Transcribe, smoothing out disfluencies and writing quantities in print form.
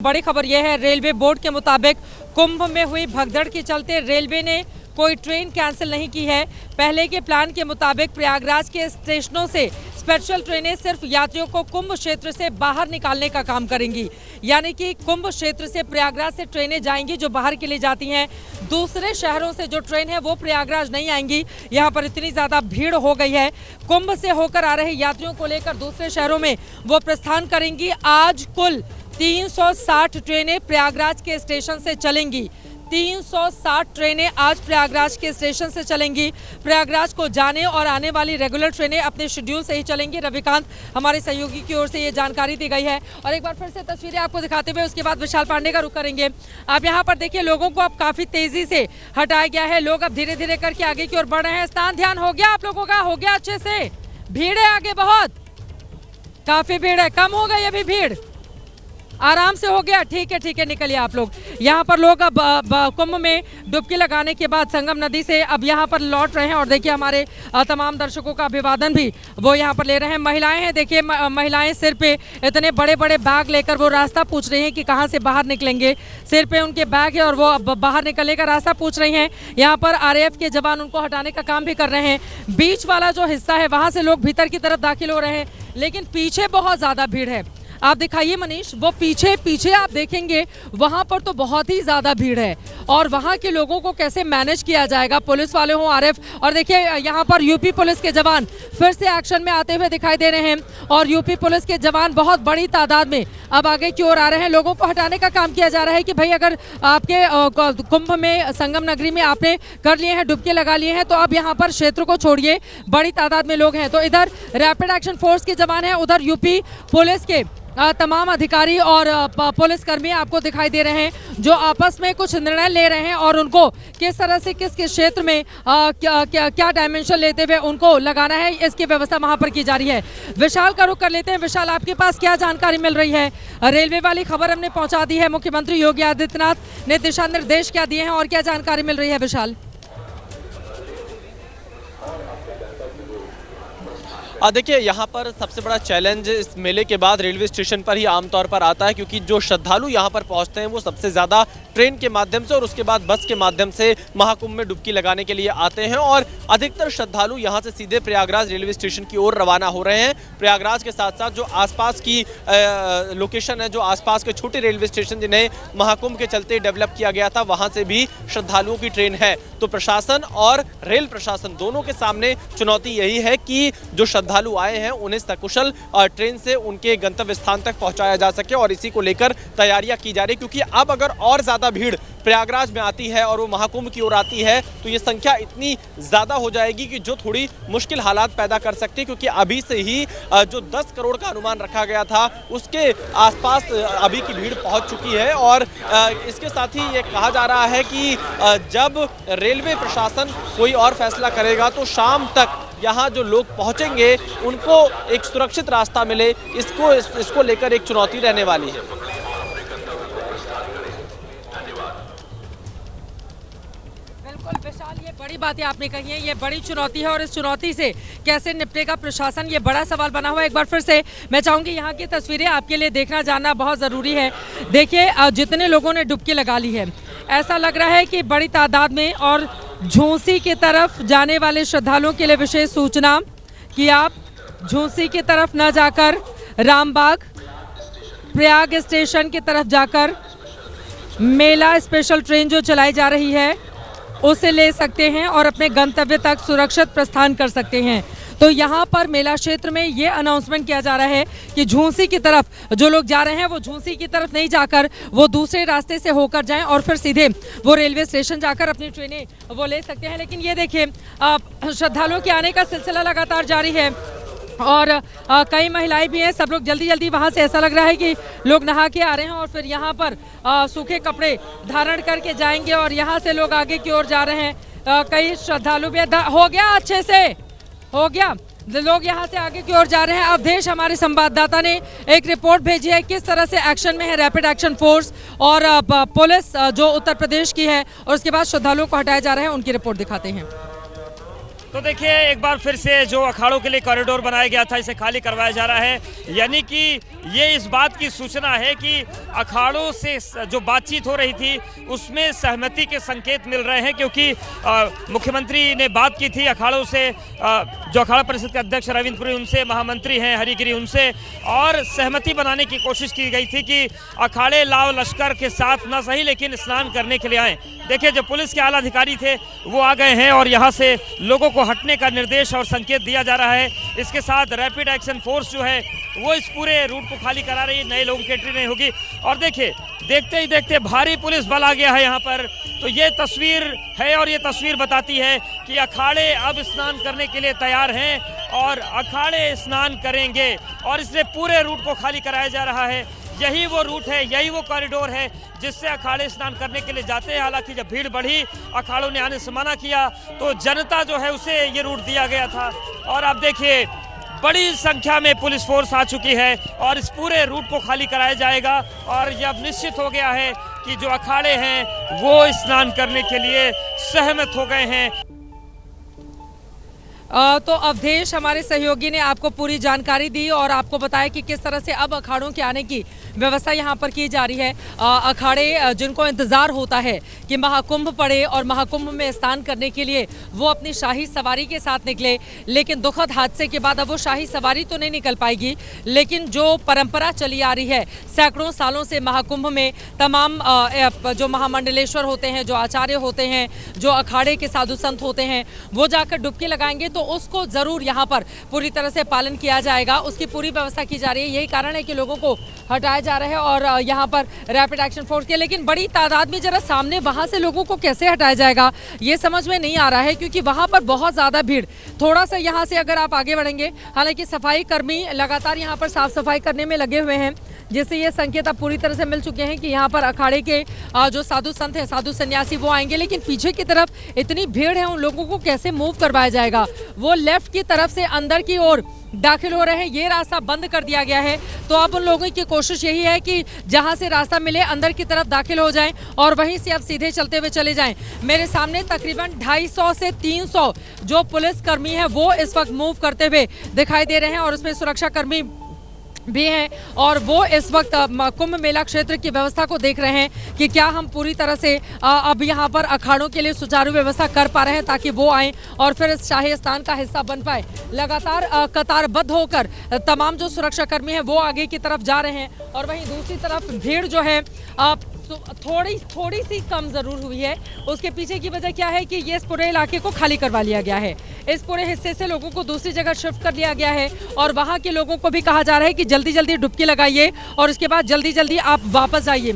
बड़ी खबर यह है, रेलवे बोर्ड के मुताबिक कुंभ में हुई भगदड़ के चलते रेलवे ने कोई ट्रेन कैंसिल नहीं की है। पहले के प्लान के मुताबिक प्रयागराज के स्टेशनों से स्पेशल ट्रेनें सिर्फ यात्रियों को कुंभ क्षेत्र से बाहर निकालने का काम करेंगी। यानी कि कुंभ क्षेत्र से प्रयागराज से ट्रेनें जाएंगी जो बाहर के लिए जाती हैं। दूसरे शहरों से जो ट्रेन है वो प्रयागराज नहीं आएंगी। यहाँ पर इतनी ज़्यादा भीड़ हो गई है, कुंभ से होकर आ रहे यात्रियों को लेकर दूसरे शहरों में वो प्रस्थान करेंगी। आज कुल 360 ट्रेनें प्रयागराज के स्टेशन से चलेंगी। 360 ट्रेनें आज प्रयागराज के स्टेशन से चलेंगी। प्रयागराज को जाने और आने वाली रेगुलर ट्रेनें अपने शेड्यूल से ही चलेंगी। रविकांत हमारे सहयोगी की ओर से ये जानकारी दी गई है। और एक बार फिर से तस्वीरें आपको दिखाते हुए उसके बाद विशाल पांडे का रुख करेंगे। आप यहाँ पर देखिए, लोगों को अब काफी तेजी से हटाया गया है। लोग अब धीरे धीरे करके आगे की ओर बढ़ रहे हैं। स्नान ध्यान हो गया आप लोगों का? हो गया अच्छे से? भीड़ है आगे, बहुत काफी भीड़ है, कम हो गई अभी भीड़, आराम से हो गया? ठीक है निकलिए आप लोग। यहाँ पर लोग अब कुंभ में डुबकी लगाने के बाद संगम नदी से अब यहाँ पर लौट रहे हैं। और देखिए हमारे तमाम दर्शकों का अभिवादन भी वो यहाँ पर ले रहे हैं। महिलाएं हैं, देखिए महिलाएं सिर पे इतने बड़े बड़े बैग लेकर वो रास्ता पूछ रही हैं कि कहाँ से बाहर निकलेंगे। सिर पे उनके बैग है और वो अब बाहर निकलने का रास्ता पूछ रही हैं। यहाँ पर आरएएफ के जवान उनको हटाने का काम भी कर रहे हैं। बीच वाला जो हिस्सा है वहाँ से लोग भीतर की तरफ दाखिल हो रहे हैं, लेकिन पीछे बहुत ज़्यादा भीड़ है। आप दिखाइए मनीष, वो पीछे आप देखेंगे वहां पर तो बहुत ही ज्यादा भीड़ है। और वहां के लोगों को कैसे मैनेज किया जाएगा, पुलिस वाले हों, आरएफ। और देखिए यहाँ पर यूपी पुलिस के जवान फिर से एक्शन में आते हुए दिखाई दे रहे हैं। और यूपी पुलिस के जवान बहुत बड़ी तादाद में अब आगे की ओर आ रहे हैं। लोगों को हटाने का काम किया जा रहा है कि भाई अगर आपके कुंभ में, संगम नगरी में आपने कर लिए हैं, डुबकी लगा लिए हैं, तो अब यहाँ पर क्षेत्र को छोड़िए। बड़ी तादाद में लोग हैं। तो इधर रैपिड एक्शन फोर्स के जवान हैं, उधर यूपी पुलिस के तमाम अधिकारी और पुलिसकर्मी आपको दिखाई दे रहे हैं जो आपस में कुछ निर्णय ले रहे हैं और उनको किस तरह से किस क्षेत्र में क्या डायमेंशन लेते हुए उनको लगाना है, इसकी व्यवस्था वहां पर की जा रही है। विशाल का रुख कर लेते हैं। विशाल, आपके पास क्या जानकारी मिल रही है? रेलवे वाली खबर हमने पहुंचा दी है, मुख्यमंत्री योगी आदित्यनाथ ने दिशा निर्देश क्या दिए हैं और क्या जानकारी मिल रही है विशाल? देखिए, यहाँ पर सबसे बड़ा चैलेंज इस मेले के बाद रेलवे स्टेशन पर ही आमतौर पर आता है, क्योंकि जो श्रद्धालु यहाँ पर पहुँचते हैं वो सबसे ज़्यादा ट्रेन के माध्यम से और उसके बाद बस के माध्यम से महाकुंभ में डुबकी लगाने के लिए आते हैं। और अधिकतर श्रद्धालु यहाँ से सीधे प्रयागराज रेलवे स्टेशन की ओर रवाना हो रहे हैं। प्रयागराज के साथ साथ जो आसपास की लोकेशन है, जो आसपास के छोटे रेलवे स्टेशन जिन्हें महाकुंभ के चलते डेवलप किया गया था, वहाँ से भी श्रद्धालुओं की ट्रेन है। तो प्रशासन और रेल प्रशासन दोनों के सामने चुनौती यही है कि जो श्रद्धालु आए हैं उन्हें सकुशल ट्रेन से उनके गंतव्य स्थान तक पहुंचाया जा सके, और इसी को लेकर तैयारियां की जा रही। क्योंकि अब अगर और ज्यादा भीड़ प्रयागराज में आती है और वो महाकुंभ की ओर आती है तो ये संख्या इतनी ज्यादा हो जाएगी कि जो थोड़ी मुश्किल हालात पैदा कर सकती है। क्योंकि अभी से ही जो 10 करोड़ का अनुमान रखा गया था उसके आसपास अभी की भीड़ पहुंच चुकी है। और इसके साथ ही ये कहा जा रहा है कि जब रेलवे प्रशासन कोई और फैसला करेगा तो शाम तक यहाँ जो लोग पहुँचेंगे उनको एक सुरक्षित रास्ता मिले, इसको लेकर एक चुनौती रहने वाली है। बिल्कुल विशाल, ये बड़ी बातें आपने कही हैं, ये बड़ी चुनौती है और इस चुनौती से कैसे निपटेगा प्रशासन, ये बड़ा सवाल बना हुआ है। एक बार फिर से मैं चाहूँगी यहाँ की तस्वीरें आपके लिए देखना जानना बहुत ज़रूरी है। देखिए जितने लोगों ने डुबकी लगा ली है, ऐसा लग रहा है कि बड़ी तादाद में, और झूंसी की तरफ जाने वाले श्रद्धालुओं के लिए विशेष सूचना कि आप झूंसी की तरफ न जाकर रामबाग प्रयाग स्टेशन की तरफ जाकर मेला स्पेशल ट्रेन जो चलाई जा रही है उसे ले सकते हैं और अपने गंतव्य तक सुरक्षित प्रस्थान कर सकते हैं। तो यहाँ पर मेला क्षेत्र में ये अनाउंसमेंट किया जा रहा है कि झूंसी की तरफ जो लोग जा रहे हैं वो झूंसी की तरफ नहीं जाकर वो दूसरे रास्ते से होकर जाएं और फिर सीधे वो रेलवे स्टेशन जाकर अपनी ट्रेनें वो ले सकते हैं। लेकिन ये देखिए, श्रद्धालुओं के आने का सिलसिला लगातार जारी है और कई महिलाएं भी हैं। सब लोग जल्दी जल्दी वहाँ से, ऐसा लग रहा है कि लोग नहा के आ रहे हैं और फिर यहाँ पर सूखे कपड़े धारण करके जाएंगे और यहाँ से लोग आगे की ओर जा रहे हैं। कई श्रद्धालु भी हो गया, अच्छे से हो गया, लोग यहाँ से आगे की ओर जा रहे हैं। अवधेश, हमारे संवाददाता ने एक रिपोर्ट भेजी है किस तरह से एक्शन में है रैपिड एक्शन फोर्स और पुलिस जो उत्तर प्रदेश की है, और उसके बाद श्रद्धालुओं को हटाया जा रहा है, उनकी रिपोर्ट दिखाते हैं। तो देखिए एक बार फिर से जो अखाड़ों के लिए कॉरिडोर बनाया गया था इसे खाली करवाया जा रहा है, यानी कि ये इस बात की सूचना है कि अखाड़ों से जो बातचीत हो रही थी उसमें सहमति के संकेत मिल रहे हैं, क्योंकि मुख्यमंत्री ने बात की थी अखाड़ों से, जो अखाड़ा परिषद के अध्यक्ष रविंद्र पुरी उनसे, महामंत्री हैं हरिगिरी उनसे, और सहमति बनाने की कोशिश की गई थी कि अखाड़े लाव लश्कर के साथ न सही लेकिन स्नान करने के लिए आए। देखिए जो पुलिस के आला अधिकारी थे वो आ गए हैं और यहाँ से लोगों को हटने का निर्देश और संकेत दिया जा रहा है। इसके साथ रैपिड एक्शन फोर्स जो है वो इस पूरे रूट को खाली करा रही है, नए लोगों की एंट्री नहीं होगी। और देखिए देखते ही देखते भारी पुलिस बल आ गया है यहाँ पर, तो ये तस्वीर है और ये तस्वीर बताती है कि अखाड़े अब स्नान करने के लिए तैयार हैं और अखाड़े स्नान करेंगे और इसलिए पूरे रूट को खाली कराया जा रहा है। यही वो रूट है, यही वो कॉरिडोर है जिससे अखाड़े स्नान करने के लिए जाते हैं। हालांकि जब भीड़ बढ़ी, अखाड़ों ने आने से मना किया, तो जनता जो है उसे ये रूट दिया गया था। और आप देखिए बड़ी संख्या में पुलिस फोर्स आ चुकी है और इस पूरे रूट को खाली कराया जाएगा और ये अब निश्चित हो गया है कि जो अखाड़े हैं वो स्नान करने के लिए सहमत हो गए हैं। तो अवधेश हमारे सहयोगी ने आपको पूरी जानकारी दी और आपको बताया कि किस तरह से अब अखाड़ों के आने की व्यवस्था यहाँ पर की जा रही है। अखाड़े जिनको इंतज़ार होता है कि महाकुंभ पड़े और महाकुंभ में स्नान करने के लिए वो अपनी शाही सवारी के साथ निकले, लेकिन दुखद हादसे के बाद अब वो शाही सवारी तो नहीं निकल पाएगी, लेकिन जो परंपरा चली आ रही है सैकड़ों सालों से महाकुंभ में तमाम जो महामंडलेश्वर होते हैं, जो आचार्य होते हैं, जो अखाड़े के साधु संत होते हैं, वो जाकर डुबकी लगाएंगे तो उसको ज़रूर यहाँ पर पूरी तरह से पालन किया जाएगा। उसकी पूरी व्यवस्था की जा रही है। यही कारण है कि लोगों को हटाया जा रहा है और यहाँ पर रैपिड एक्शन फोर्स के, लेकिन बड़ी तादाद में जरा सामने वहाँ से लोगों को कैसे हटाया जाएगा ये समझ में नहीं आ रहा है, क्योंकि वहाँ पर बहुत ज़्यादा भीड़। थोड़ा सा यहाँ से अगर आप आगे बढ़ेंगे, हालांकि सफाई कर्मी लगातार यहाँ पर साफ सफाई करने में लगे हुए हैं, जिससे ये संकेत अब पूरी तरह से मिल चुके हैं कि यहाँ पर अखाड़े के जो साधु संत हैं, साधु सन्यासी, वो आएंगे। लेकिन पीछे की तरफ इतनी भीड़ है, उन लोगों को कैसे मूव करवाया जाएगा? वो लेफ्ट की तरफ से अंदर की ओर दाखिल हो रहे हैं, ये रास्ता बंद कर दिया गया है। तो अब उन लोगों की कोशिश यही है कि जहां से रास्ता मिले अंदर की तरफ दाखिल हो जाएं और वहीं से अब सीधे चलते हुए चले जाएं। मेरे सामने तकरीबन 250 से 300 जो पुलिस कर्मी हैं वो इस वक्त मूव करते हुए दिखाई दे रहे हैं और उसमें सुरक्षा कर्मी भी हैं और वो इस वक्त कुंभ मेला क्षेत्र की व्यवस्था को देख रहे हैं कि क्या हम पूरी तरह से अब यहाँ पर अखाड़ों के लिए सुचारू व्यवस्था कर पा रहे हैं ताकि वो आएं और फिर इस शाही स्नान का हिस्सा बन पाए। लगातार कतारबद्ध होकर तमाम जो सुरक्षा कर्मी हैं वो आगे की तरफ जा रहे हैं और वहीं दूसरी तरफ भीड़ जो है थोड़ी सी कम जरूर हुई है। उसके पीछे की वजह क्या है कि ये इस पूरे इलाके को खाली करवा लिया गया है। इस पूरे हिस्से से लोगों को दूसरी जगह शिफ्ट कर लिया गया है और वहाँ के लोगों को भी कहा जा रहा है कि जल्दी जल्दी डुबकी लगाइए और उसके बाद जल्दी जल्दी आप वापस आइए।